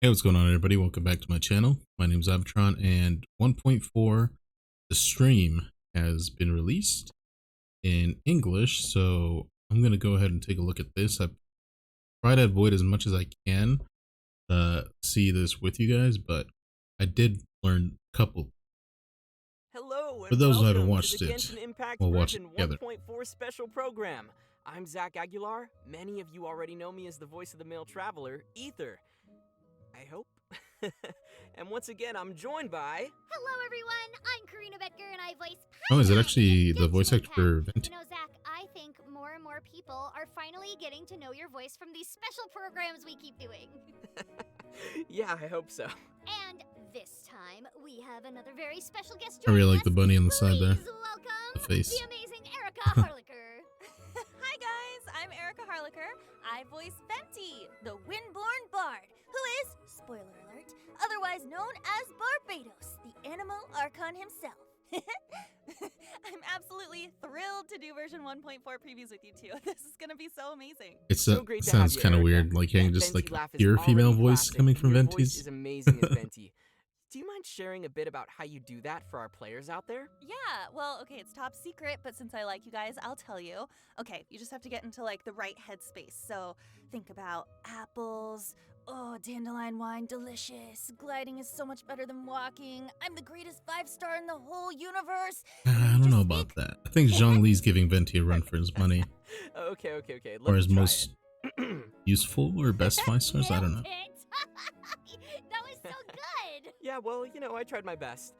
Hey, what's going on, everybody? Welcome back to my channel. My name is Abtron, and 1.4, the stream, has been released in English, so I'm going to go ahead and take a look at this. I try to avoid as much as I can see this with you guys, but I did learn a couple. Hello, For and those who haven't welcome watched to the it, Genshin Impact we'll watch it version together. 1.4 special program. I'm Zach Aguilar. Many of you already know me as the voice of the male traveler, Ether. I hope. And once again, I'm joined by... Hello, everyone. I'm Karina Betker, and I voice Oh, is it Paimon actually in the Genshin voice actor for Impact. Venti? You know, Zach, I think more and more people are finally getting to know your voice from these special programs we keep doing. Yeah, I hope so. And this time, we have another very special guest I joining really like us. the bunny on the side there. Please welcome The face. the amazing Erica Harlicker. Hi guys, I'm Erica Harlicker. I voice Venti, the Windborn Bard, who is, spoiler alert, otherwise known as Barbados, the Animal Archon himself. I'm absolutely thrilled to do version 1.4 previews with you two. This is gonna be so amazing. It's So great to sounds have you, kind of Erica. weird, like hearing That just Venti like laugh is pure female already voice classic, coming and from your voice Venti's. is amazing as Venti. Do you mind sharing a bit about how you do that for our players out there? Yeah, well, okay, it's top secret, but since I like you guys, I'll tell you. Okay, you just have to get into like the right headspace. So think about apples. Oh, dandelion wine, delicious. Gliding is so much better than walking. I'm the greatest 5-star in the whole universe. I don't know about that. I think Zhongli's giving Venti a run for his money, Okay. Let or me his try most it. useful or best 5 stars. I don't know. Nailed it. That was so good. Yeah, well, you know, I tried my best.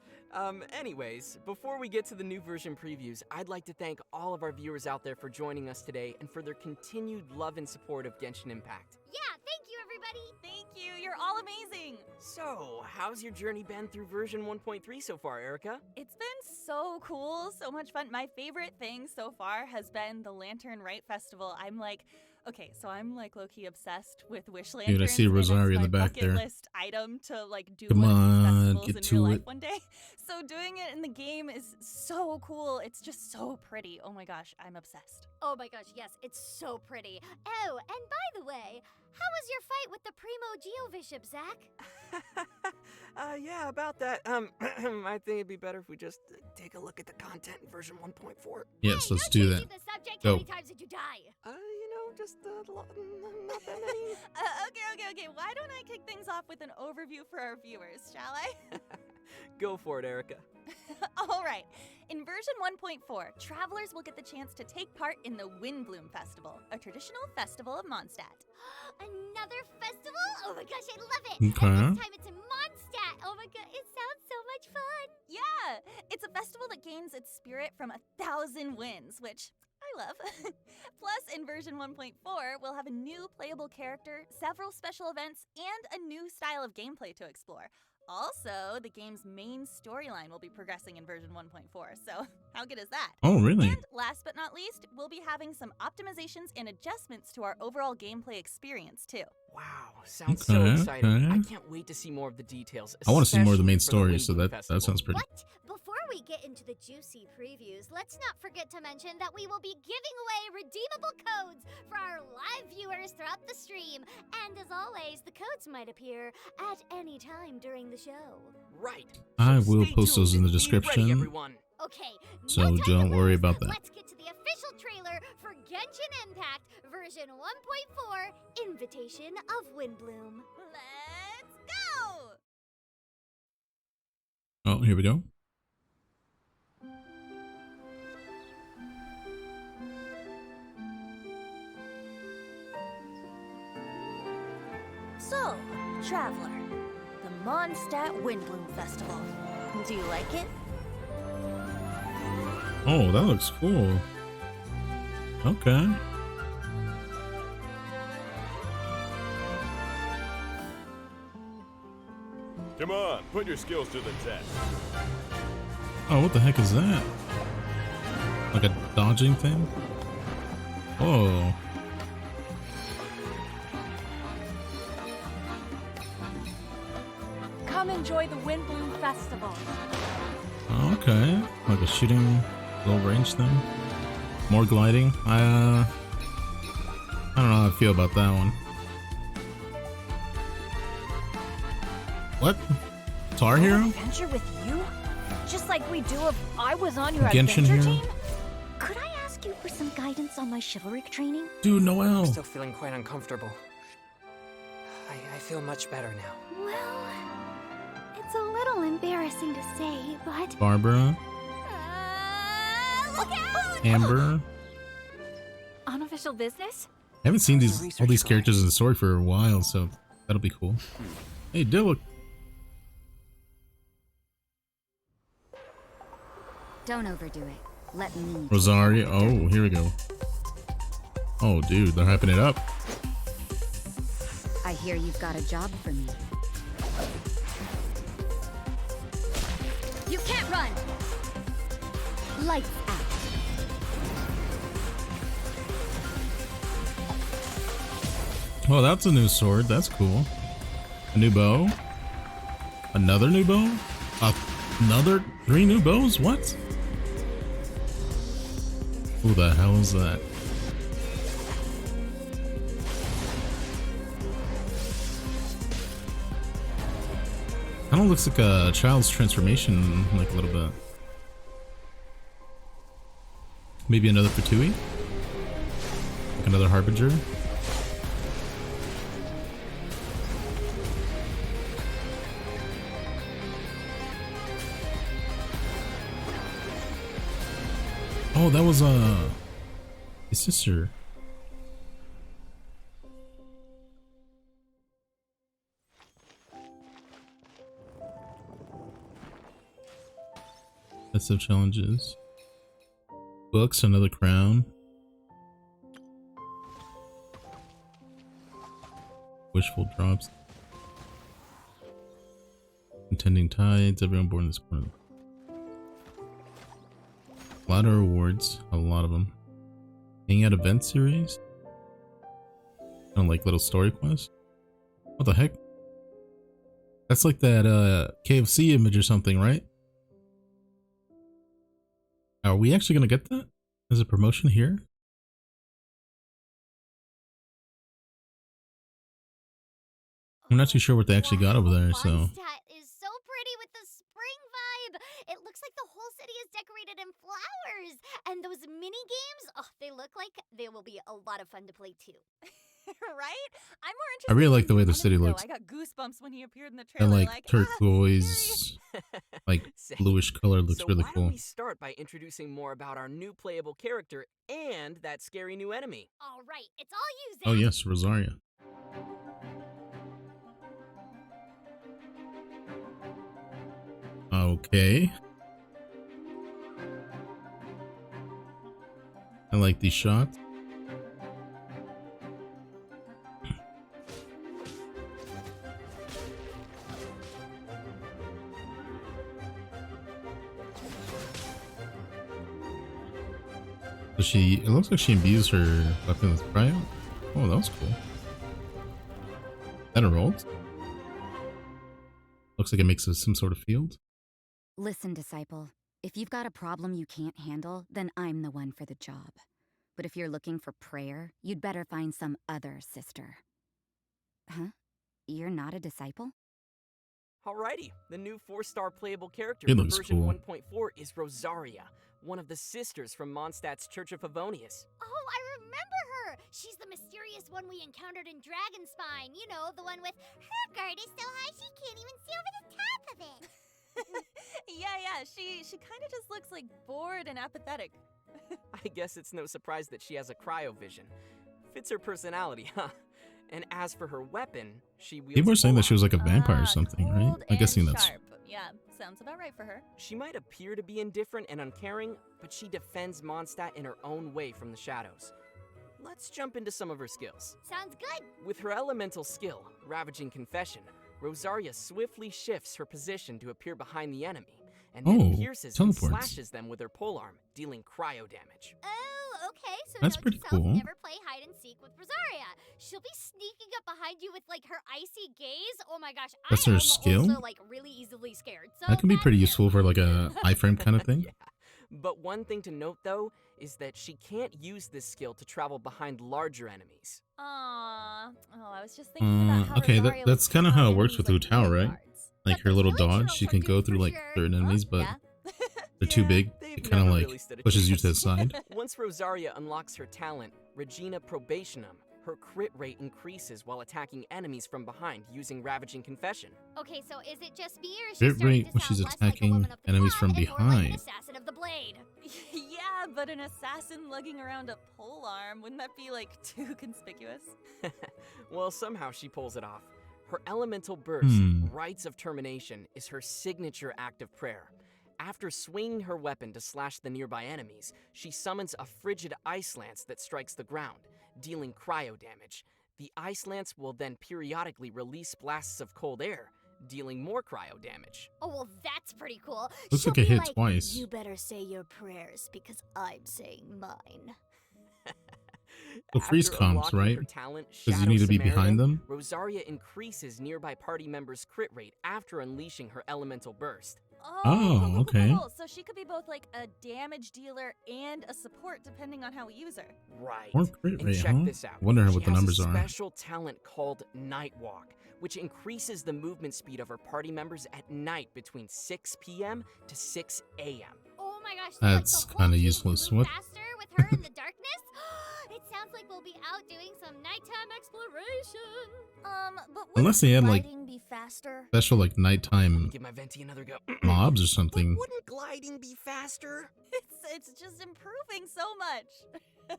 Anyways, before we get to the new version previews, I'd like to thank all of our viewers out there for joining us today and for their continued love and support of Genshin Impact. Yeah, thank you, everybody. Thank you, you're all amazing. So, how's your journey been through version 1.3 so far, Erica? It's been so cool, so much fun. My favorite thing so far has been the Lantern Rite Festival. I'm like low-key obsessed with wish lanterns. Dude, I see and it's Rosaria in my the back bucket there. list item to like do Come one of these on, festivals get in to real life it. one day. So doing it in the game is so cool. It's just so pretty. Oh my gosh, I'm obsessed. Oh my gosh, yes, it's so pretty. Oh, and by the way, how was your fight with the Primo Bishop, Zach? Yeah, about that. I think it'd be better if we just take a look at the content in version 1.4. Yes, Hey, let's no do that. changing the subject. Go. How many times did you die? You know, just not that many. Okay. Why don't I kick things off with an overview for our viewers, shall I? Go for it, Erica. All right. In version 1.4, travelers will get the chance to take part in the Windbloom Festival, a traditional festival of Mondstadt. Another festival? Oh my gosh, I love it. Okay. And this time it's in Mondstadt. Oh my god, it sounds so much fun. Yeah, it's a festival that gains its spirit from 1,000 winds, which I love. Plus, in version 1.4, we'll have a new playable character, several special events, and a new style of gameplay to explore. Also, the game's main storyline will be progressing in version 1.4, so how good is that? Oh, really? And last but not least, we'll be having some optimizations and adjustments to our overall gameplay experience, too. Wow, sounds so Okay, exciting. okay. I can't wait to see more of the details. I want to see more of the main especially for story, so Windbloom that Festival. sounds pretty. What? Before we get into the juicy previews, let's not forget to mention that we will be giving away redeemable codes for our live viewers throughout the stream. And as always, the codes might appear at any time during the show. Right. I So will stay post those in tuned the and be ready, description. everyone. Okay, So no time to don't worry lose. about that. Let's get to the official trailer for Genshin Impact version 1.4, Invitation of Windbloom. Let's go! Oh, here we go. So, Traveler, the Mondstadt Windbloom Festival. Do you like it? Oh, that looks cool. Okay. Come on, put your skills to the test. Oh, what the heck is that? Like a dodging thing? Oh. Come enjoy the Windbloom Festival. Okay. Like a shooting low range thing. More gliding. I don't know how I feel about that one. What? Tar Hero? Adventure with you? Just like we do if I was on your Genshin adventure Hero? team? Could I ask you for some guidance on my chivalric training? Dude, Noelle. I'm still feeling quite uncomfortable. I feel much better now. Well, it's a little embarrassing to say, but... Barbara. Look out! Amber. Unofficial business? I haven't seen all these characters in the story for a while, so that'll be cool. Hey, Diluc. Don't overdo it. Let me... Rosaria. Oh, here we go. Oh, dude, they're hyping it up. I hear you've got a job for me. You can't run! Lights out. Oh, that's a new sword. That's cool. A new bow. Another new bow? Another 3 new bows? What? Who the hell is that? Kind of looks like a child's transformation, like a little bit. Maybe another Fatui? Like another Harbinger? Oh, that was his sister. List of challenges. Books, another crown. Wishful Drops. Contending Tides, everyone born in this corner. A lot of rewards, a lot of them. Hang out event series? Kind of like little story quests? What the heck? That's like that KFC image or something, right? Are we actually gonna get that as a promotion here? I'm not too sure what they actually got over there, so. Mondstadt is so pretty with the spring vibe. It looks like the whole city is decorated in flowers. And those mini games, oh, they look like they will be a lot of fun to play too. Right? I'm more interested. I really like in the way the Kenneth, city though. looks. I got goosebumps when he appeared in the That trailer. like turquoise, like Say, bluish color looks so really why cool. don't we start by introducing more about our new playable character and that scary new enemy? All right, it's all you, Zach. Oh yes, Rosaria. Okay. I like these shots. So it looks like she imbues her weapon with cryo. Oh, that was cool. That rolled. Looks like it makes some sort of field. Listen, Disciple, if you've got a problem you can't handle, then I'm the one for the job. But if you're looking for prayer, you'd better find some other sister. Huh? You're not a disciple? Alrighty, the new 4-star playable character It for looks version cool. 1.4 is Rosaria, one of the sisters from Mondstadt's Church of Favonius. Oh, I remember her. She's the mysterious one we encountered in Dragonspine. You know, the one with her guard is so high she can't even see over the top of it. yeah, she kind of just looks like bored and apathetic. I guess it's no surprise that she has a cryovision. Fits her personality, huh? And as for her weapon, she wields People were saying that she was like a Ah, vampire or something, right? cold I'm guessing and that's. sharp. Yeah, sounds about right for her. She might appear to be indifferent and uncaring, but she defends Mondstadt in her own way from the shadows. Let's jump into some of her skills. Sounds good. With her elemental skill, Ravaging Confession, Rosaria swiftly shifts her position to appear behind the enemy, and then Oh, pierces teleports. and slashes them with her polearm, dealing cryo damage. Oh, okay. So That's note to pretty self, cool. never play hide and seek with Rosaria. She'll be sneaking up behind you with like her icy gaze. Oh my gosh, That's I her am skill? also like really easily scared. So That can be pretty that's useful for like a iframe kind of thing. Yeah. But one thing to note though is that she can't use this skill to travel behind larger enemies. Aww. Oh, I was just thinking about how Okay, Rosaria that's would kinda take how on it works enemies with like Wu Tao, right? guards. like But her the little village dodge. girls She are can good go for through like sure. certain enemies, but Yeah. they're too big. They've It kind of never like really stood a pushes you to the chance. side. Once Rosaria unlocks her talent, Regina Probationum, her crit rate increases while attacking enemies from behind using Ravaging Confession. Okay, so is it just me, or is she Crit starting rate to when sound she's less like a attacking woman of the enemies cloth from and more like an behind. assassin of the blade? Yeah, but an assassin lugging around a pole arm, wouldn't that be like too conspicuous? Well, somehow she pulls it off. Her elemental burst, Rites of Termination, is her signature act of prayer. After swinging her weapon to slash the nearby enemies, she summons a frigid ice lance that strikes the ground, dealing cryo damage. The ice lance will then periodically release blasts of cold air, dealing more cryo damage. Oh, well, that's pretty cool. Looks She'll like it be hit twice. You better say your prayers because I'm saying mine. So freeze After comps, unlocking right? her talent, Because you Shadow need to be Samaritan, behind them. Rosaria increases nearby party members' crit rate after unleashing her elemental burst. Oh, okay. Cool. So she could be both like a damage dealer and a support depending on how we use her. Right. More crit And rate, check huh? this out. Wonder She what the has numbers a are. special talent called Night Walk, which increases the movement speed of her party members at night between 6 p.m. to 6 a.m. Oh my gosh, so That's like the whole kinda team useless. move What? faster with her in the darkness? It sounds like we'll be out doing some nighttime exploration. But Unless they had like gliding be faster? special like nighttime Give my venti another go. mobs or But something. wouldn't gliding be faster? It's just improving so much.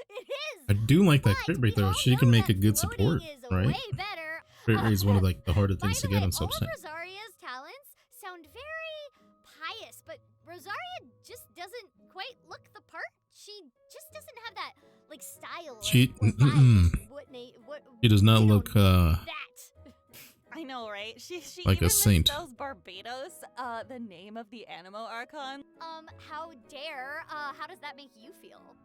It is. I do like that but crit we rate though. all She know can make that a good floating support, is right? Way better. Crit rate is one of like the harder By things the to get way, on all of subset. Rosaria's talents sound very pious, but Rosaria just doesn't quite look the part. She just doesn't have that like style. She- or vibe. What She does not you know, look that. I know, right? She like a even saint. misspells Barbados, the name of the Animo Archon. How dare? How does that make you feel?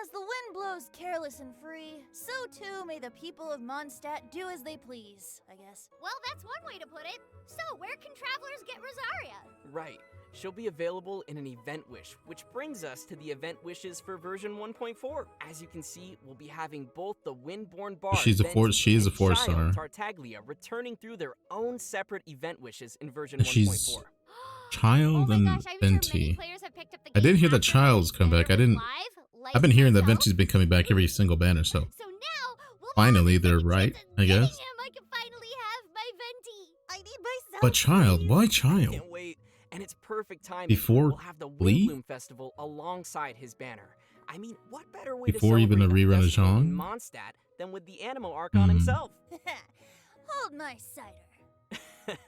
As the wind blows careless and free, so too may the people of Mondstadt do as they please, I guess. Well, that's one way to put it. So, where can travelers get Rosaria? Right. She'll be available in an event wish, which brings us to the event wishes for version 1.4. As you can see, we'll be having both the Windborn Bard She is a and 4-star. Child Tartaglia returning through their own separate event wishes in version She's 1.4. Child Oh my and gosh, I'm sure many Venti. players have picked up the I did game hear that after Child's come back. I Banner didn't. was live, like I've been hearing that myself. Venti's been coming back every single banner. So So now, we'll finally, have a they're second right, chance at I getting guess. him. I can finally have my Venti. I need myself. But Child, why Child? Can't wait. And it's perfect timing. Before we'll have the Lee? Windbloom Festival alongside his banner. I mean, what better way Before to even celebrate a rerun of festival in Jean? Mondstadt than with the Animo Archon himself? Hold my cider.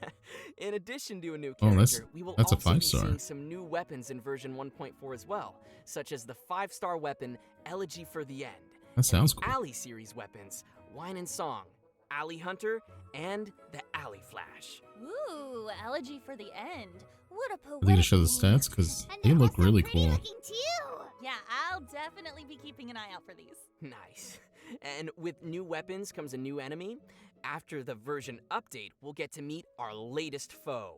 In addition to a new Oh, character, we will that's a also be 5-star. seeing some new weapons in version 1.4 as well, such as the 5-star weapon Elegy for the End, That sounds cool. Alley series weapons Wine and Song, Alley Hunter, and the Alley Flash. Ooh, elegy for the end. What a Are they gonna poetic show the name. stats? Because And they they're look also really pretty cool. looking too. Yeah, I'll definitely be keeping an eye out for these. Nice. And with new weapons comes a new enemy. After the version update, we'll get to meet our latest foe.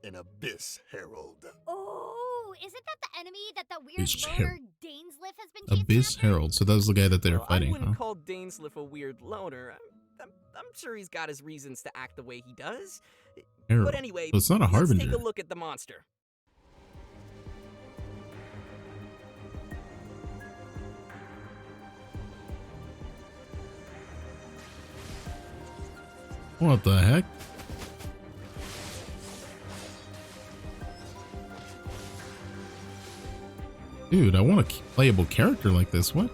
An Abyss Herald. Oh, isn't that the enemy that the weird Abyss loner Herald. Dainsliff has been chasing Abyss after? Herald. So that was the guy that they were Well, fighting, I wouldn't huh? call Dainsliff a weird loner. I'm sure he's got his reasons to act the way he does. Herald. But anyway, So it's not a let's harbinger. take a look at the monster. What the heck? Dude, I want a playable character like this. What?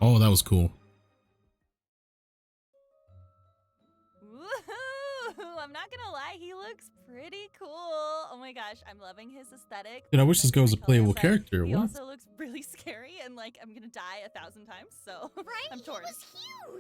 Oh, that was cool. Woohoo! I'm not gonna lie, he looks pretty cool. Oh my gosh, I'm loving his aesthetic. Dude, I wish this guy was a Color playable set. character. He What? also looks really scary and like I'm gonna die 1,000 times, so Right? I'm torn. He was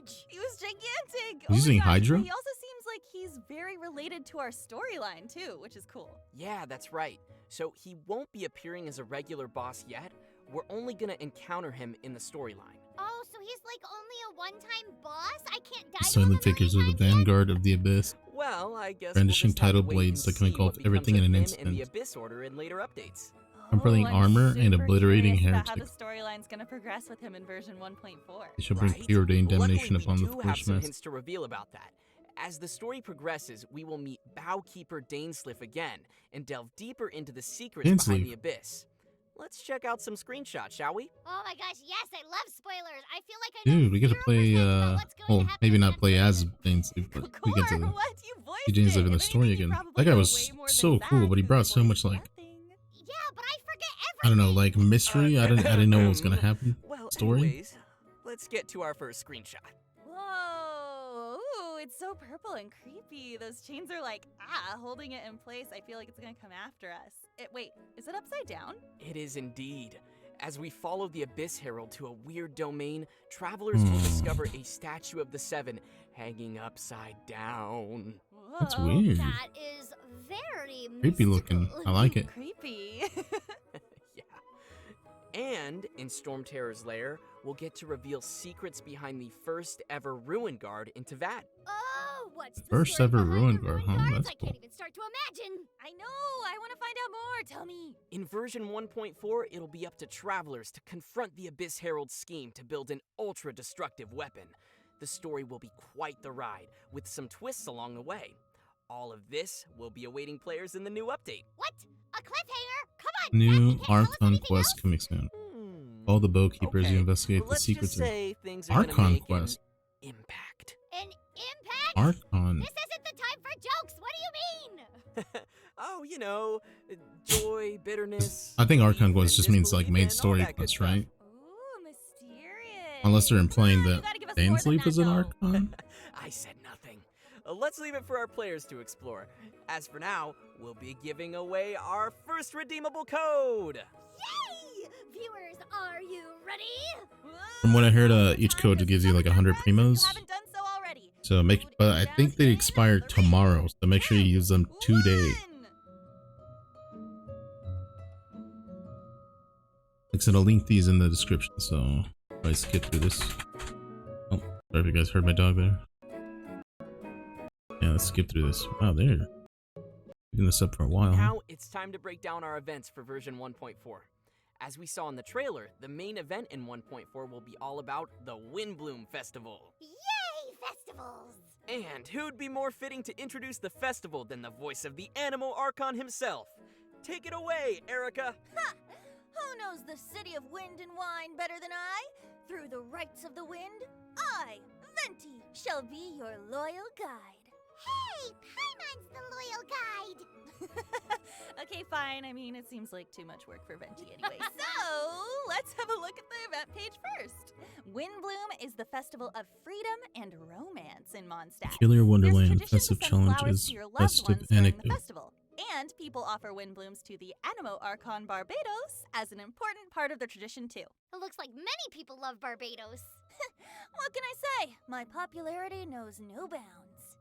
huge. He was gigantic. He's using my gosh, Hydra? but he also seems like he's very related to our storyline too, which is cool. Yeah, that's right. So he won't be appearing as a regular boss yet. We're only gonna encounter him in the storyline. Oh, so he's like only a one-time boss? I can't die to him Silent a million figures are the times yet? vanguard of the abyss. Well, I guess Brandishing we'll just have to tidal wait blades and that can see engulf what becomes everything of in an him instant. in the Abyss Order in later updates. Crumpling I'm armor and super obliterating curious about how heretics. the storyline's gonna progress with him in version 1.4. They shall bring Right? preordained damnation Luckily, upon we the do have foolish some mass. hints to reveal about that. As the story progresses, we will meet Bowkeeper Dainsleif again and delve deeper into the secrets behind Dainsleif. the abyss. Let's check out some screenshots, shall we? Oh my gosh, yes, I love spoilers. I feel like I know Dude, we get to 0% play, about what's going well, to happen maybe in not that play as trailer. Dainsleif, but we get to Core, what? You voiced see Dainsleif it. in the If story anything, you again. probably That guy know was way more than so cool, Zach, but he who brought so voiced much, like, nothing. Yeah, but I forget everything. I don't know, like mystery. I didn't know what was gonna happen. Well, Story. anyways, let's get to our first screenshot. Whoa! Ooh, it's so purple and creepy. Those chains are like, holding it in place. I feel like it's gonna come after us. Wait, is it upside down? It is indeed. As we follow the Abyss Herald to a weird domain, travelers will discover a statue of the Seven hanging upside down. That's Whoa, weird. That is very Creepy looking. mystical. I like it. Creepy. Yeah. And in Storm Terror's lair, we'll get to reveal secrets behind the first ever Ruin Guard in Tavad. Oh, what's the First story ever behind Ruin the Guard, Ruin huh? Guards? That's I cool. can't even start to imagine. I know. I want to find out more. Tell me. In version 1.4, it'll be up to travelers to confront the Abyss Herald's scheme to build an ultra-destructive weapon. The story will be quite the ride, with some twists along the way. All of this will be awaiting players in the new update. What? A cliffhanger? Come on, New Zach, you can't tell us Archon anything quest else? coming soon. Hmm. All the bowkeepers Okay, you investigate the let's secrets just of say things are gonna Archon make quest. an impact. An impact? Archon. This isn't the time for jokes. What do you mean? Oh, you know, joy, bitterness. I think Archon belief, quest and just means like disbelief, main and all story that good quest, stuff. right? Ooh, mysterious. Unless they're implying You that gotta give us more than Dainsleif that, is an though. Archon. I said nothing. Let's leave it for our players to explore. As for now, we'll be giving away our first redeemable code. Yay! Viewers, are you ready? From what I heard, each code gives you like 100 primos. You haven't done so already. So but I think they expire tomorrow. So make sure you use them today. Like I said, I'll link these in the description. So if I skip through this. Oh, sorry if you guys heard my dog there. Yeah, let's skip through this. Wow, they're picking this up for a while. Huh? Now it's time to break down our events for version 1.4. As we saw in the trailer, the main event in 1.4 will be all about the Windbloom Festival. Yay, festivals! And who'd be more fitting to introduce the festival than the voice of the Animo Archon himself? Take it away, Erica! Ha! Who knows the city of wind and wine better than I? Through the rites of the wind, I, Venti, shall be your loyal guide. Hey, Paimon's the loyal guide. Okay, fine. I mean, it seems like too much work for Venti anyway. So, let's have a look at the event page first. Windbloom is the festival of freedom and romance in Mondstadt. Peculiar There's a Wonderland, tradition to festive send flowers challenges, to your loved festive ones during the anecdote. festival. And people offer windblooms to the Animo Archon Barbados as an important part of the tradition too. It looks like many people love Barbados. What can I say? My popularity knows no bounds.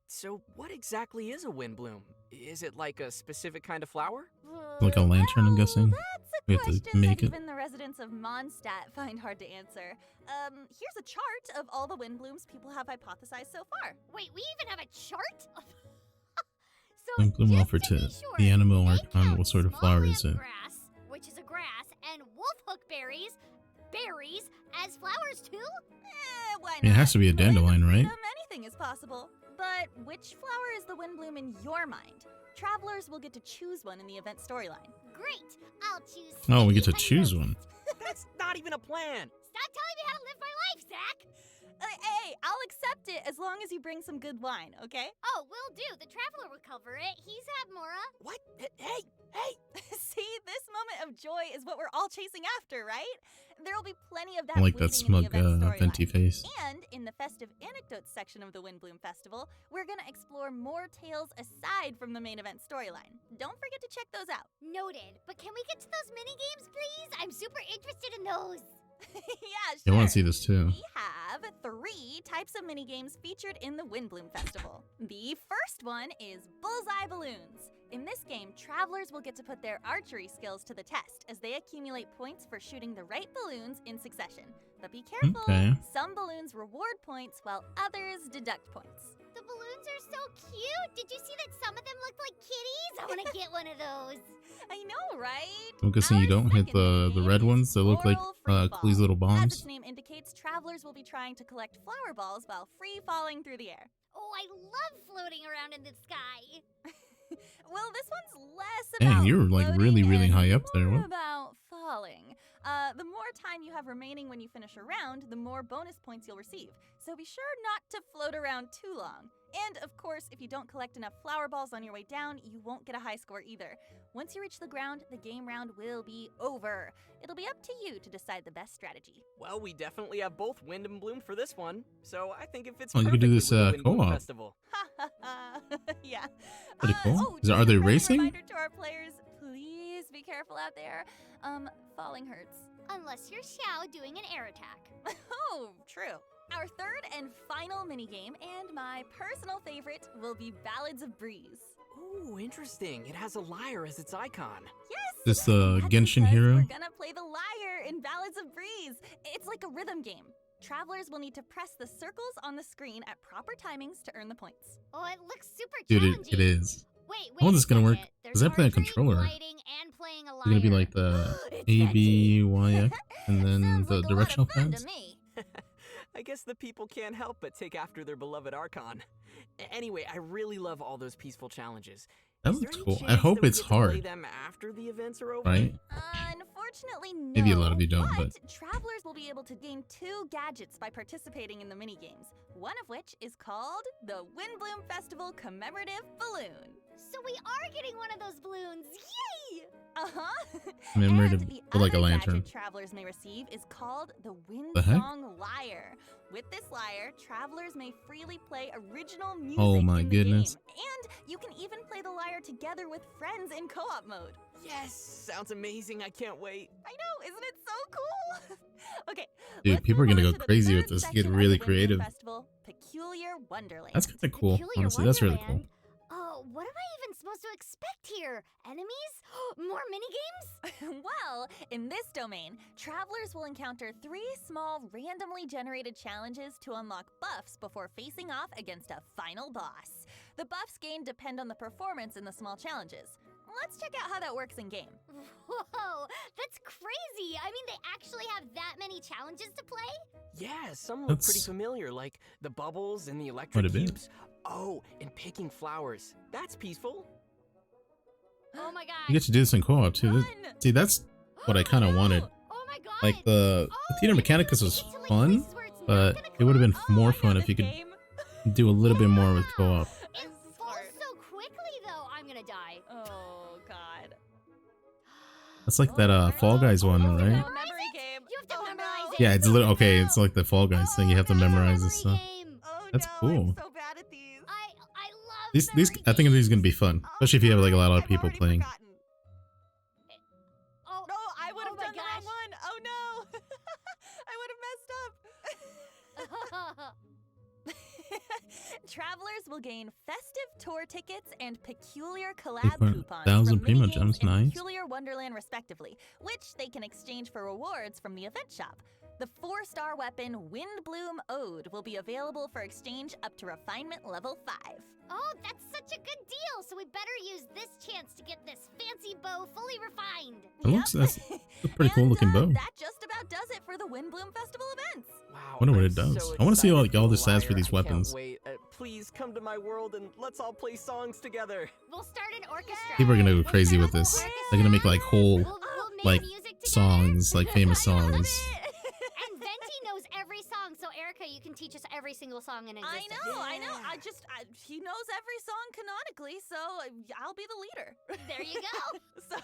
So what exactly is a Windbloom? Is it like a specific kind of flower? Like a lantern, I'm guessing. That's a We have to question make that it. even the residents of Mondstadt find hard to answer. Here's a chart of all the windblooms people have hypothesized so far. Wait, we even have a chart? Windbloom just offer to to be sure, the Animo they Archon. count What sort of small flower is it? grass, which is a grass, and wolfhook berries as flowers too? Why not? I mean, it has to be a With the dandelion, right? freedom, anything is possible. But which flower is the windbloom in your mind? Travelers will get to choose one in the event storyline. Great, I'll choose. Oh, we get to Sticky choose Honey one. That's not even a plan! Stop telling me how to live my life, Zach! Hey, I'll accept it as long as you bring some good wine, okay? Oh, will do. The Traveler will cover it. He's had Mora. What? Hey! See, this moment of joy is what we're all chasing after, right? There'll be plenty of that I like that bleeding in smug, the event storyline. Venti face. And in the festive anecdotes section of the Windbloom Festival, we're gonna explore more tales aside from the main event storyline. Don't forget to check those out. Noted. But can we get to those mini games, please? I'm super interested in those. Yeah, I sure. want to see this too. We have 3 types of minigames featured in the Windbloom Festival. The first one is Bullseye Balloons. In this game, travelers will get to put their archery skills to the test as they accumulate points for shooting the right balloons in succession. But be careful, Okay. some balloons reward points while others deduct points. The balloons are so cute. Did you see that some of them looked like kitties? I want to get one of those. I know, right? I'm guessing you Our don't hit second the game red is ones that look like Floral Free Fall. these little As bombs. its name indicates, travelers will be trying to collect flower balls while free falling through the air. Oh, I love floating around in the sky. Well, this one's less Dang, about you're, like, floating really, really and high up there. more What? about falling. The more time you have remaining when you finish a round, the more bonus points you'll receive. So be sure not to float around too long. And of course, if you don't collect enough flower balls on your way down, you won't get a high score either. Once you reach the ground, the game round will be over. It'll be up to you to decide the best strategy. Well, we definitely have both Wind and Bloom for this one, so I think it fits Oh, you could perfectly do with this, the Wind Bloom co-op. Festival. Yeah. Pretty cool. Oh, Are just they a friendly racing? Reminder to our players, please be careful out there. Falling hurts. Unless you're Xiao doing an air attack. Oh, true. Our third and final minigame, and my personal favorite, will be Ballads of Breeze. Ooh, interesting. It has a lyre as its icon. Yes! This the That's Genshin because hero? We're gonna play the lyre in Ballads of Breeze. It's like a rhythm game. Travelers will need to press the circles on the screen at proper timings to earn the points. Oh, it looks super Dude, challenging. it is. Wait, I wonder if it's gonna work, a second. 'cause I play a There's archery, controller. gliding, and playing a It's gonna be lyre. like the It's A, B, Y, X, and then Sounds the like a lot directional of fun pads. to me. I guess the people can't help but take after their beloved Archon. Anyway, I really love all those peaceful challenges. That Is there looks any cool. I chance hope that we it's get to play hard, them after the events are over? right? Unfortunately, no. Maybe a lot of you don't, but- travelers will be able to gain 2 gadgets by participating in the minigames, one of which is called the Wind Bloom Festival Commemorative Balloon. So we are getting one of those balloons. Yay! Uh-huh. Commemorative- And the or like a other lantern. gadget travelers may receive is called the Wind The heck? Song Lyre. With this lyre, travelers may freely play original music Oh my in the goodness. game. And you can even play the lyre together with friends in co-op mode. Yes, sounds amazing. I can't wait. I know, isn't it so cool? Okay. Dude, let's people are move gonna on go to the crazy with third this, get section of the really Wind Bloom creative. Festival, Peculiar Wonderland. That's kind of cool. Peculiar Honestly, that's really cool. Wonderland? Oh, what am I even supposed to expect here? Enemies? More minigames? Well, in this domain, travelers will encounter 3 small randomly generated challenges to unlock buffs before facing off against a final boss. The buffs gained depend on the performance in the small challenges. Let's check out how that works in game. Whoa, that's crazy. I mean, they actually have that many challenges to play? Yeah, some look pretty That's familiar, like the bubbles and the quite electric a bit. cubes. Oh, and picking flowers. That's peaceful. Oh my god. You get to do this in co-op too. Run! See, that's what I kind of wanted. Oh my god. Like the Theater Mechanicus was you get to, like, fun, places where it's not but gonna it would have been Oh, more I know fun if this you could game. do a little bit more with co-op. It This is falls hard. so quickly though. I'm gonna die. Oh, God. That's like that Fall Guys one, Oh, right? no. Memory game. You have to Oh, memorize no. it. Yeah, it's little okay. No. It's like the Fall Guys thing. You have to Oh, no. memorize this Memory stuff. game. Oh, That's no, cool. I'm so bad at these. I love These memory I think games. these are gonna be fun, Oh, especially if you have like a lot God, of I've people already playing. forgotten. Oh, No, I would have Oh my done the wrong gosh. one. Oh no, I would have messed up. Travelers will gain festive tour tickets and peculiar collab 8,000 coupons from Primo minigames Gems, in nice. Peculiar Wonderland respectively, which they can exchange for rewards from the event shop. The 4-star weapon Wind Bloom Ode will be available for exchange up to refinement level 5. oh, that's such a good deal. So we better use this chance to get this fancy bow fully refined. It looks that's a pretty cool looking bow. That just about does it for the Wind Bloom Festival events. Wow. Wonder what I'm it does. so I wanna see, excited like, all for the stats for Lyre. these I can't weapons. wait. Please come to my world and let's all play songs together. We'll start an orchestra. People are gonna go We'll crazy set with up a this. orchestra. They're gonna make like whole We'll make like music together. songs, like famous I love songs. it. And Venti knows every song, so Erica, you can teach us every single song in existence. I know. Yeah. He knows every song canonically, so I'll be the leader. There you go. So,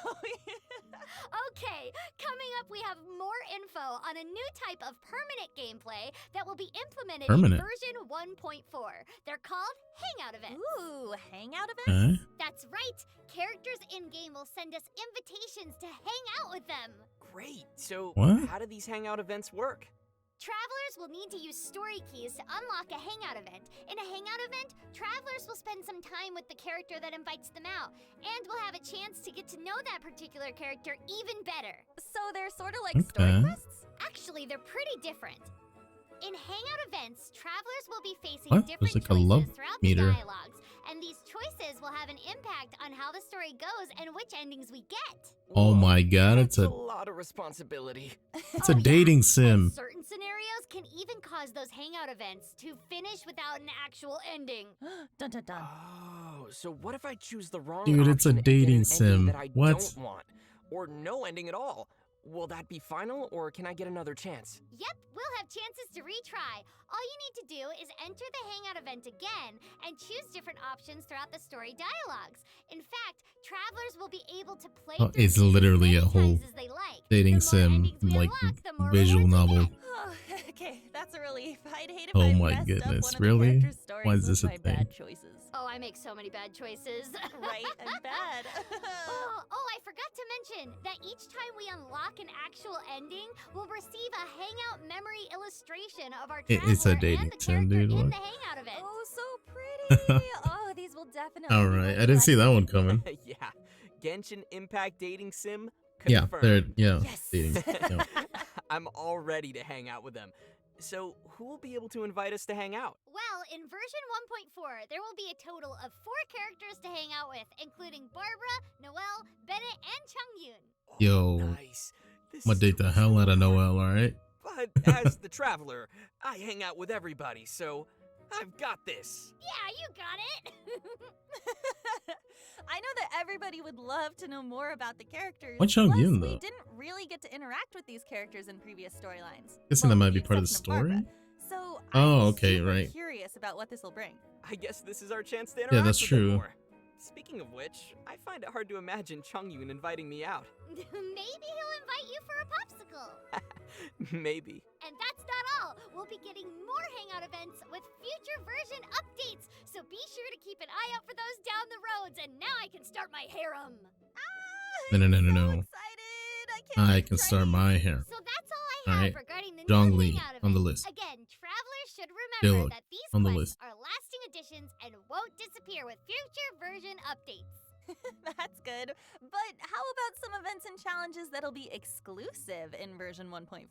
Okay, coming up we have more info on a new type of permanent gameplay that will be implemented Permanent? in version 1.4. They're called Hangout events. ooh, hangout events? Okay. That's right. Characters in-game will send us invitations to hang out with them. Great. So, What? how do these hangout events work? Travelers will need to use story keys to unlock a hangout event. In a hangout event, travelers will spend some time with the character that invites them out, and will have a chance to get to know that particular character even better. So they're sort of like story quests? Actually, they're pretty different. In hangout events, travelers will be facing What? different There's like a love choices throughout meter. the dialogues, and these choices will have an impact on how the story goes and which endings we get. Oh my god, it's That's a a lot of responsibility. it's a dating sim. Certain scenarios can even cause those hangout events to finish without an actual ending. Dun dun dun. Oh, so what if I choose the wrong Dude, it's a option and get an dating ending sim. that I What? don't want, or no ending at all? Will that be final, or can I get another chance? Yep, we'll have chances to retry. All you need to do is enter the hangout event again and choose different options throughout the story dialogues. In fact, travelers will be able to play Oh, through it's these as literally many a whole times as they like. dating The more sim, endings we like unlock, the more visual rewards we novel. get. Oh, okay, that's a relief. I'd hate if Oh I my messed goodness, up one really? of the characters' stories Why is with this a my thing? bad choices. Oh, I make so many bad choices. Right, and bad. I forgot to mention that each time we unlock an actual ending, we'll receive a hangout memory illustration of our It's a traveler dating and the sim, character dude. in What? the hangout event. Oh, so pretty. Oh, these will definitely. All be right, my I didn't see that one collection. coming. Yeah, Genshin Impact dating sim. Yeah, Confirmed. they're Yes. dating. Yeah. I'm all ready to hang out with them. So, who will be able to invite us to hang out? Well, in version 1.4, there will be a total of 4 characters to hang out with, including Barbara, Noelle, Bennett, and Chungyun. Oh, Yo, nice. This I'm gonna is date the gonna be hell so out of fun. Noelle, alright? But as the traveler, I hang out with everybody, so I've got this. Yeah, you got it! I know that everybody would love to know more about the characters. Why Chung Plus, Yun, we though? didn't really get to interact with these characters in previous storylines. Guessing that Well, might with be part of the exception Barbara. story? So Oh, I'm okay, super right. curious about what this will bring. I guess this is our chance to interact Yeah, that's with them true. more. Speaking of which, I find it hard to imagine Chungyun inviting me out. Maybe he'll invite you for a popsicle. Maybe. And that's not all. We'll be getting more hangout events with future version updates, so be sure to keep an eye out for those down the roads. And now I can start my harem. Ah, No, no, I'm no, so no. excited. I can't I wait can to start try my hair. So that's all I have Alright, regarding the Zhong new Li hangout on the events. list. Again, travelers should Dialogue remember that these on the quests list. are lasting additions and won't disappear with future version updates. That's good. But how about some events and challenges that'll be exclusive in version 1.4?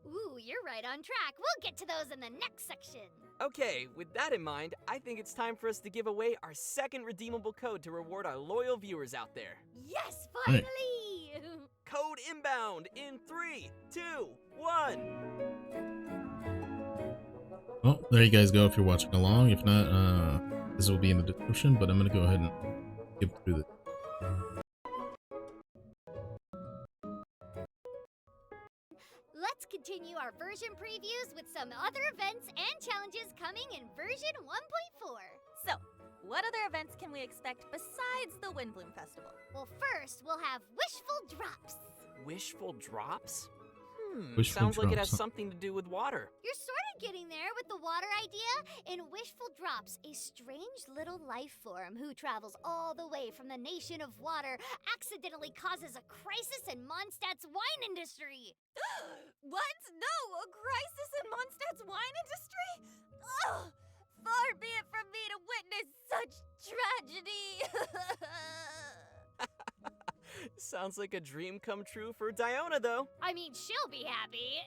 Ooh, you're right on track. We'll get to those in the next section. Okay, with that in mind, I think it's time for us to give away our second redeemable code to reward our loyal viewers out there. Yes, Right. finally! Code inbound in 3, 2, 1. Well, there you guys go if you're watching along. If not, this will be in the description, but I'm gonna go ahead and skip through this. Let's continue our version previews with some other events and challenges coming in version 1.4. So, what other events can we expect besides the Windbloom Festival? Well, first, we'll have Wishful Drops. Wishful Drops? Wishful Sounds like it Drops, has huh? something to do with water. You're sort of getting there with the water idea. In Wishful Drops, a strange little life form who travels all the way from the nation of water accidentally causes a crisis in Mondstadt's wine industry. What? No, a crisis in Mondstadt's wine industry? Ugh! Far be it from me to witness such tragedy! Sounds like a dream come true for Diona, though. I mean, she'll be happy.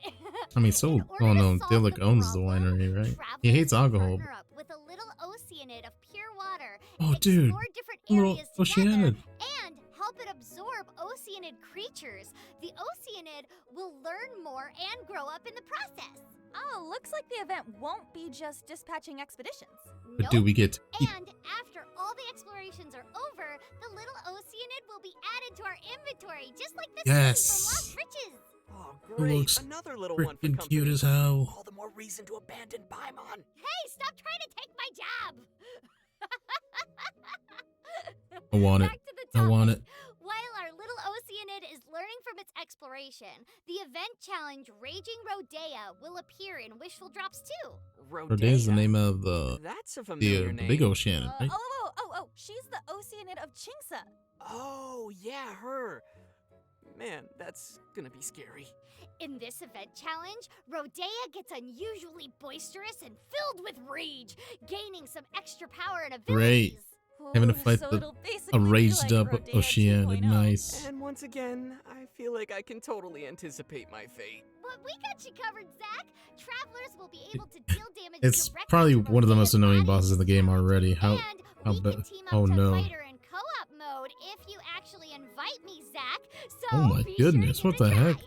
I mean, so, In order oh to no, solve Dilek the owns the problem, winery, right? travelers He hates will alcohol. partner up with a little oceanid of pure water. Oh, and dude, explore different little areas together oceanid. and help it absorb oceanid creatures. The oceanid will learn more and grow up in the process. Oh, looks like the event won't be just dispatching expeditions. But do we get to eat? And after all the explorations are over, the little oceanid will be added to our inventory, just like the Yes. from Lost Riches. Oh, It great. looks Another little one for freaking company. cute as hell. All the more reason to abandon Paimon. Hey, stop trying to take my job! I want it. Back to the I want topic. it. While our little oceanid is learning from its exploration, the event challenge Raging Rodea will appear in Wishful Drops too. Rodea is the name of That's a the, familiar name. the big ocean, right? Oh, she's the Oceanid of Chingsa. Oh, yeah, her. man, that's gonna be scary. In this event challenge, Rodea gets unusually boisterous and filled with rage, gaining some extra power and abilities. Great. Having to fight so a it'll basically be raised like up Rodea Oceania. 2.0. Nice. And once again, I feel like I can totally anticipate my fate. But we got you covered, Zach. Travelers will be able to deal damage It's directly probably to one of the most Rodea's annoying body bosses in the game challenge. already. And we ba- can team up oh to no. fight her in co-op mode if you actually invite me, Zach. So Oh my be sure to goodness, give what it a the heck? try.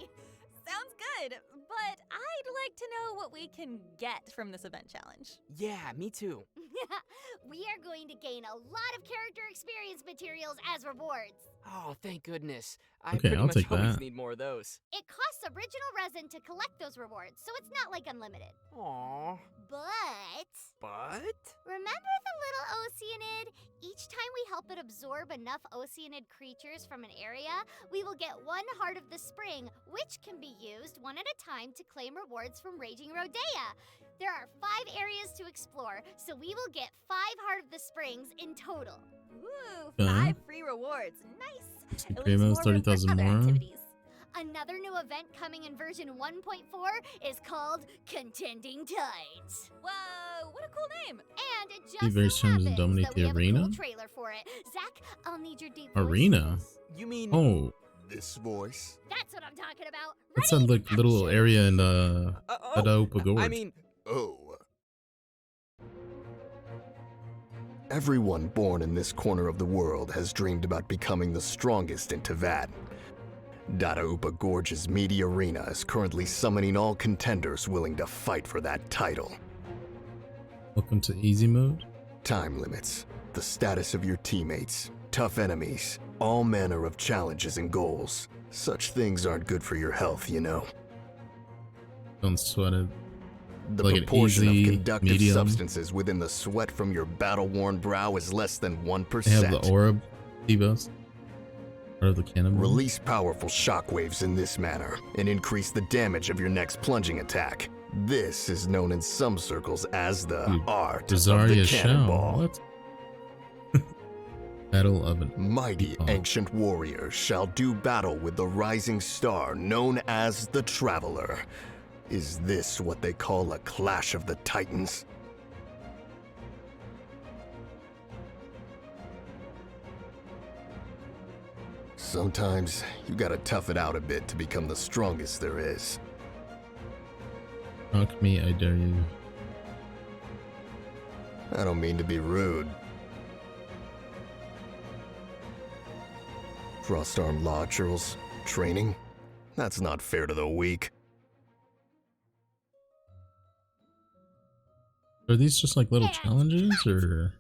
Sounds good, but I'd like to know what we can get from this event challenge. Yeah, me too. We are going to gain a lot of character experience materials as rewards. Oh, thank goodness. I Okay, pretty I'll much take always that. need more of those. It costs original resin to collect those rewards, so it's not like unlimited. Aw, But but? remember the little Oceanid? Each time we help it absorb enough Oceanid creatures from an area, we will get one Heart of the Spring, which can be used one at a time to claim rewards from Raging Rodea. There are 5 areas to explore, so we will get 5 Heart of the Springs in total. Ooh, Uh-huh. 5 free rewards. Nice. Some It leaves promos, more room for 30,000 other more. activities. Another new event coming in version 1.4 is called Contending Tides. Whoa, what a cool name. And it Be just very so soon to happens dominate that the we have a arena? cool trailer for it. Zach, I'll need your deep voice Arena? for this. You mean... Oh, This voice? That's what I'm talking about. that's a Ready? like little Action. area in oh, Adaupa Gorge. I mean, Oh. Everyone born in this corner of the world has dreamed about becoming the strongest in Tavad. Dadaupa Gorge's meaty arena is currently summoning all contenders willing to fight for that title. Welcome to easy mode. Time limits, the status of your teammates, tough enemies, all manner of challenges and goals. Such things aren't good for your health, you know. Don't sweat it. The Like an proportion of easy, conductive medium. substances within the sweat from your battle-worn brow is less than 1%. They have the Orb Devos. Or the cannonball. Release powerful shockwaves in this manner and increase the damage of your next plunging attack. This is known in some circles as the Dude, art of Rosaria the shell. cannonball. What? Battle of an Mighty Oh. ancient warriors shall do battle with the rising star known as the Traveler. Is this what they call a clash of the titans? Sometimes you gotta tough it out a bit to become the strongest there is. Knock me, I dare you. I don't mean to be rude. Frostarm Launchers training? That's not fair to the weak. Are these just like little And challenges, or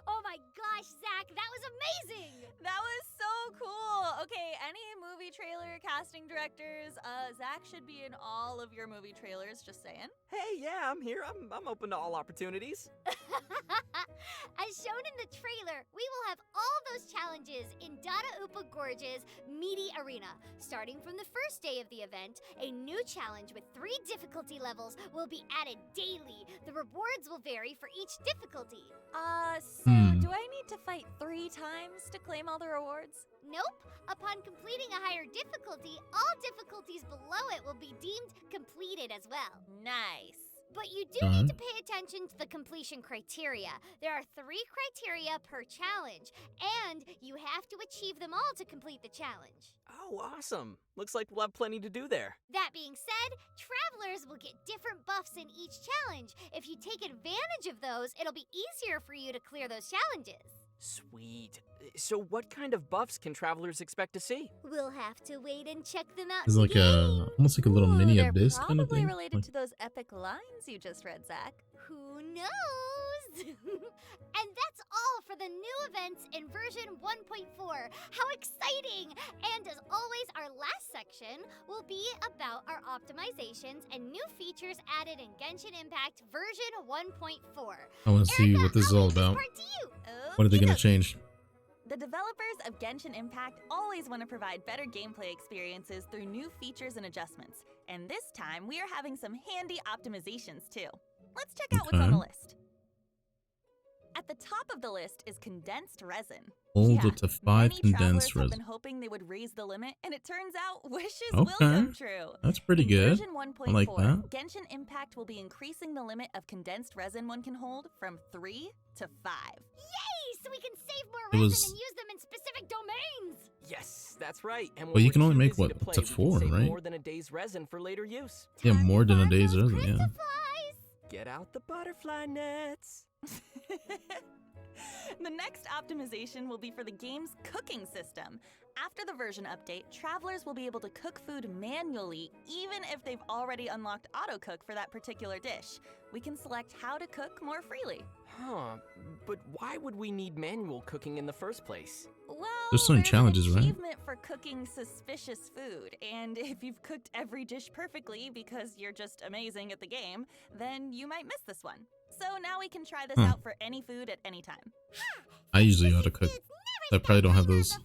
Oh my gosh, Zach, that was amazing! That was so cool. Okay, any movie trailer casting directors, Zach should be in all of your movie trailers, just saying. hey, yeah, I'm here. I'm open to all opportunities. As shown in the trailer, we will have all those challenges in Dadaupa Gorge's meaty arena. Starting from the first day of the event, a new challenge with 3 difficulty levels will be added daily. The rewards will vary for each difficulty. So do I need to fight 3 times to claim all the rewards? Nope. Upon completing a higher difficulty, all difficulties below it will be deemed completed as well. Nice. But you do need to pay attention to the completion criteria. There are 3 criteria per challenge, and you have to achieve them all to complete the challenge. Oh, awesome. Looks like we'll have plenty to do there. That being said, travelers will get different buffs in each challenge. If you take advantage of those, it'll be easier for you to clear those challenges. Sweet. So what kind of buffs can travelers expect to see? We'll have to wait and check them out. is it like a almost like a little Ooh, mini they're abyss kind of probably thing? related Like- to those epic lines you just read, Zach. Who knows? And that's all for the new events in version 1.4. How exciting! And as always, our last section will be about our optimizations and new features added in Genshin Impact version 1.4. I want to see Erica, what this is I'll all leave this about. part to you. What are they gonna Okey-doke. change? The developers of Genshin Impact always want to provide better gameplay experiences through new features and adjustments. And this time, we are having some handy optimizations too. Let's check out what's on the list. At At the top of the list is Condensed Resin. Hold it to 5 many condensed travelers have resin. been hoping they would raise the limit, and it turns out wishes Okay. will come true. That's pretty In good. version 1.4, I like that. Genshin Impact will be increasing the limit of condensed resin one can hold from 3 to 5. Yay! So we can save more It resin was- and use them in specific domains. Yes, that's right. And Well, when you we're can only too make, busy what, to up play, to we can 4, save right? more than a day's resin for later use. Yeah, Time to more than a farm day's those resin, yeah. cruciflies. Get out the butterfly nets. The next optimization will be for the game's cooking system. After the version update, travelers will be able to cook food manually even if they've already unlocked autocook for that particular dish. We can select how to cook more freely. Huh, but why would we need manual cooking in the first place? Well, There's certain challenges, an right? achievement for cooking suspicious food, and if you've cooked every dish perfectly because you're just amazing at the game, then you might miss this one. So now we can try this out for any food at any time. I usually auto cook. I probably don't have those.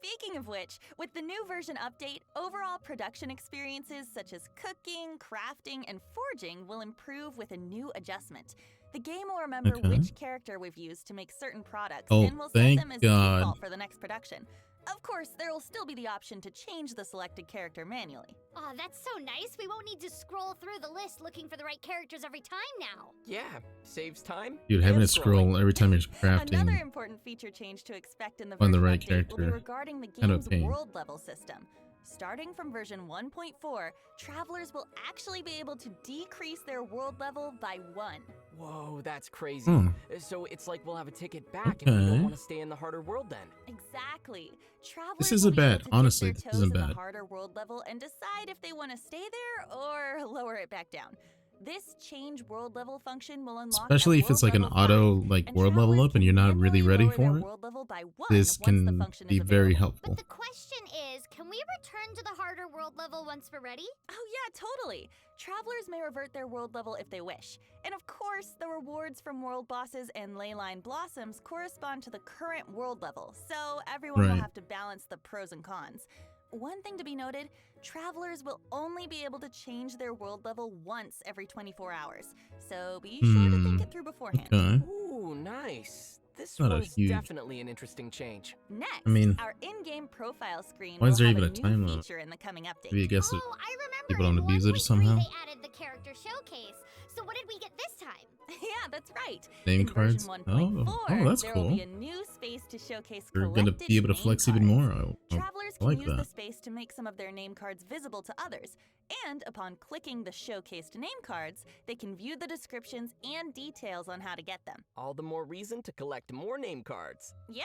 Speaking of which, with the new version update, overall production experiences such as cooking, crafting, and forging will improve with a new adjustment. The game will remember Okay. which character we've used to make certain products Oh, and will set thank them as God. default for the next production. Of course, there will still be the option to change the selected character manually. Oh, that's so nice. We won't need to scroll through the list looking for the right characters every time now. Yeah, saves time. Dude, having and to scroll every time you're Another crafting. important feature change to expect in the Find the version right update will be character. regarding the Kind of a game's pain. world level system. Starting from version 1.4, travelers will actually be able to decrease their world level by 1. Whoa, that's crazy. Hmm. So it's like we'll have a ticket back if we don't Okay. want to stay in the harder world then. Exactly. Travelers This will isn't be able bad. to dip Honestly, their this toes isn't in the bad. harder world level and decide if they want to stay there or lower it back down. This change world level function will unlock Especially at if it's world like an level auto 5, like and world level travelers up and can you're not really manually ready lower their for it. world level by 1 This once the can function be is very available. helpful. But the question is, can we return to the harder world level once we're ready? Oh yeah, totally. Travelers may revert their world level if they wish. And of course, the rewards from world bosses and leyline blossoms correspond to the current world level, so everyone will Right. have to balance the pros and cons. One thing to be noted, travelers will only be able to change their world level once every 24 hours, so be sure to think it through beforehand. Okay. Ooh, nice. This Not a one's huge- definitely an interesting change. Next, I mean, our in-game profile screen why will is there have even a a new time limit? feature in the coming update. Maybe I guess Oh, I remember people don't in abuse it 1.3 somehow. they added the character showcase. So what did we get this time? Yeah, that's right. Name In cards. version Oh, 1.4, that's there cool. will be a new space to showcase We're gonna collected be able to name flex even cards. more. I Travelers can like use the that. space to make some of their name cards visible to others, and upon clicking the showcased name cards, they can view the descriptions and details on how to get them. All the more reason to collect more name cards. Yeah!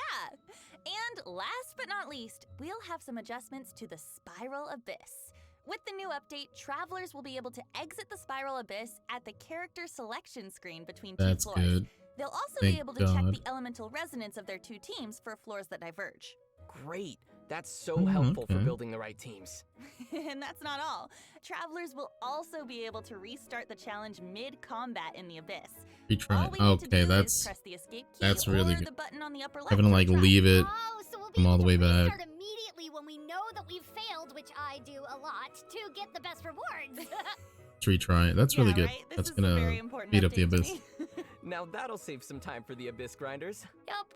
And last but not least, we'll have some adjustments to the Spiral Abyss. With the new update, travelers will be able to exit the Spiral Abyss at the character selection screen between That's two floors. good. They'll also Thank be able to check God. the elemental resonance of their two teams for floors that diverge. Great. That's so Oh, helpful for okay. building the right teams. And that's not all. Travelers will also be able to restart the challenge mid-combat in the Abyss. Retry. All we need to Okay, do that's is press the escape key that's really or good. the button on the upper left having to to like retry. leave it. Oh, so we'll be Come all able the way to back. restart immediately when we know that we've failed, which I do a lot, to get the best rewards. Let's retry it. That's Yeah, really good. right? This That's is a very gonna important beat up the update to abyss. me. Now that'll save some time for the Abyss Grinders. Yup.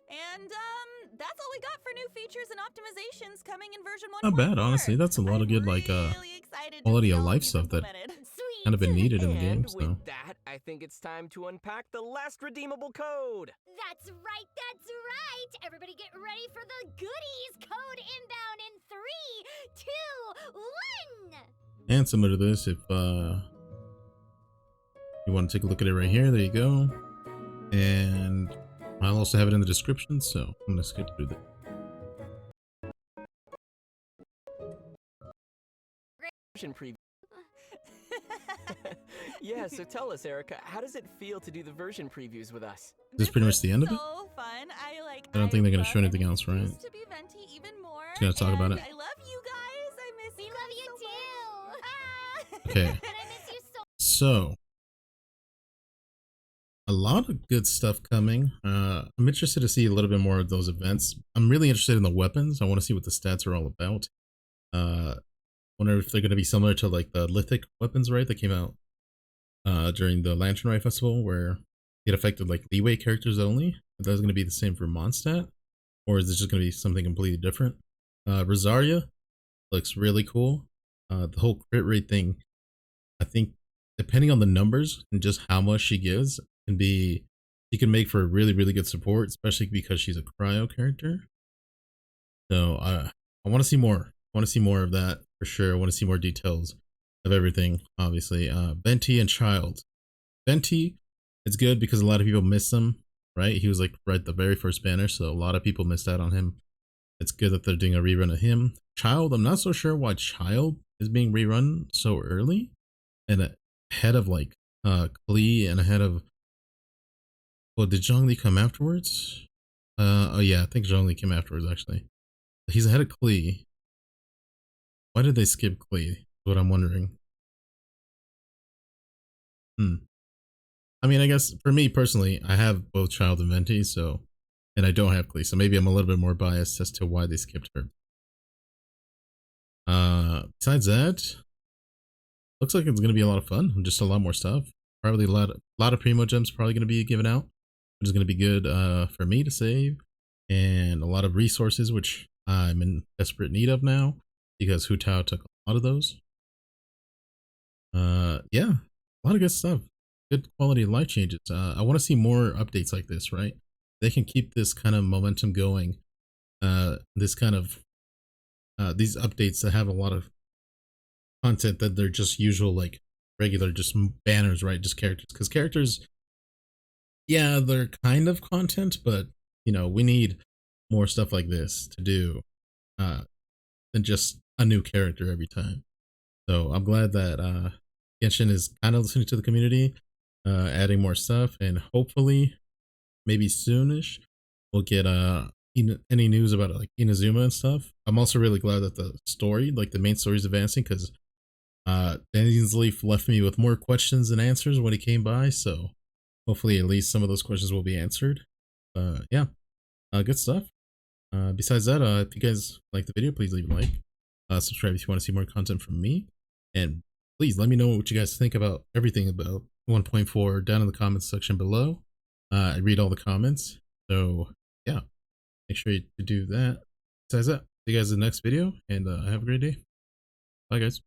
And that's all we got for new features and optimizations coming in version 1.4. Not bad, honestly. That's a lot of good like really excited to quality see of all life these stuff that implemented. Sweet. kind of been needed in the game. And So with that, I think it's time to unpack the last redeemable code. That's right, that's right. Everybody get ready for the goodies. Code inbound in 3, 2, 1. and similar to this, if you want to take a look at it right here, there you go. And I'll also have it in the description. So I'm gonna skip through that. Version preview. Yeah, so tell us, Erica, how does it feel to do the version previews with us? This is pretty much the end of it? So fun. I don't think they're gonna love show anything an else, right? excuse to be venti even more. Just gonna talk about and it. I love you guys. I miss We you. love you so too. much. Okay. And I miss you so So a lot of good stuff coming. I'm interested to see a little bit more of those events. I'm really interested in the weapons. I want to see what the stats are all about. Wonder if they're going to be similar to like the lithic weapons, right? That came out during the Lantern Rite Festival, where it affected like leeway characters only. If that's going to be the same for Mondstadt, or is it just going to be something completely different? Rosaria looks really cool. The whole crit rate thing, I think, depending on the numbers and just how much she gives, she can make for a really, really good support, especially because she's a cryo character. So I want to see more. I want to see more of that for sure. I want to see more details of everything, obviously. Venti and Child. Venti, it's good because a lot of people miss him, right? He was like right at the very first banner, so a lot of people missed out on him. It's good that they're doing a rerun of him. Child, I'm not so sure why Child is being rerun so early and ahead of like Klee and ahead of. Well, did Zhongli come afterwards? Oh yeah, I think Zhongli came afterwards actually. He's ahead of Klee. Why did they skip Klee? Is what I'm wondering. I mean, I guess for me personally, I have both Child and Venti, so, and I don't have Klee, so maybe I'm a little bit more biased as to why they skipped her. Besides that, looks like it's gonna be a lot of fun. Just a lot more stuff. Probably a lot of Primogems probably gonna be given out, which is gonna be good for me to save, and a lot of resources which I'm in desperate need of now because Hu Tao took a lot of those. Yeah, a lot of good stuff. Good quality of life changes. I want to see more updates like this, right? They can keep this kind of momentum going. This kind of these updates that have a lot of content that they're just usual, like regular, just banners, right? Just characters. Because characters, yeah, they're kind of content, but you know, we need more stuff like this to do than just a new character every time. So I'm glad that Genshin is kind of listening to the community, adding more stuff, and hopefully, maybe soonish, we'll get any news about like Inazuma and stuff. I'm also really glad that the story, like the main story, is advancing because Danny's Leaf left me with more questions than answers when he came by. So hopefully, at least some of those questions will be answered. Yeah, good stuff. Besides that, if you guys like the video, please leave a like. Subscribe if you want to see more content from me, and please let me know what you guys think about everything about 1.4 down in the comments section below. I read all the comments, so yeah, make sure to do that. Besides that, see you guys in the next video, and have a great day. Bye guys.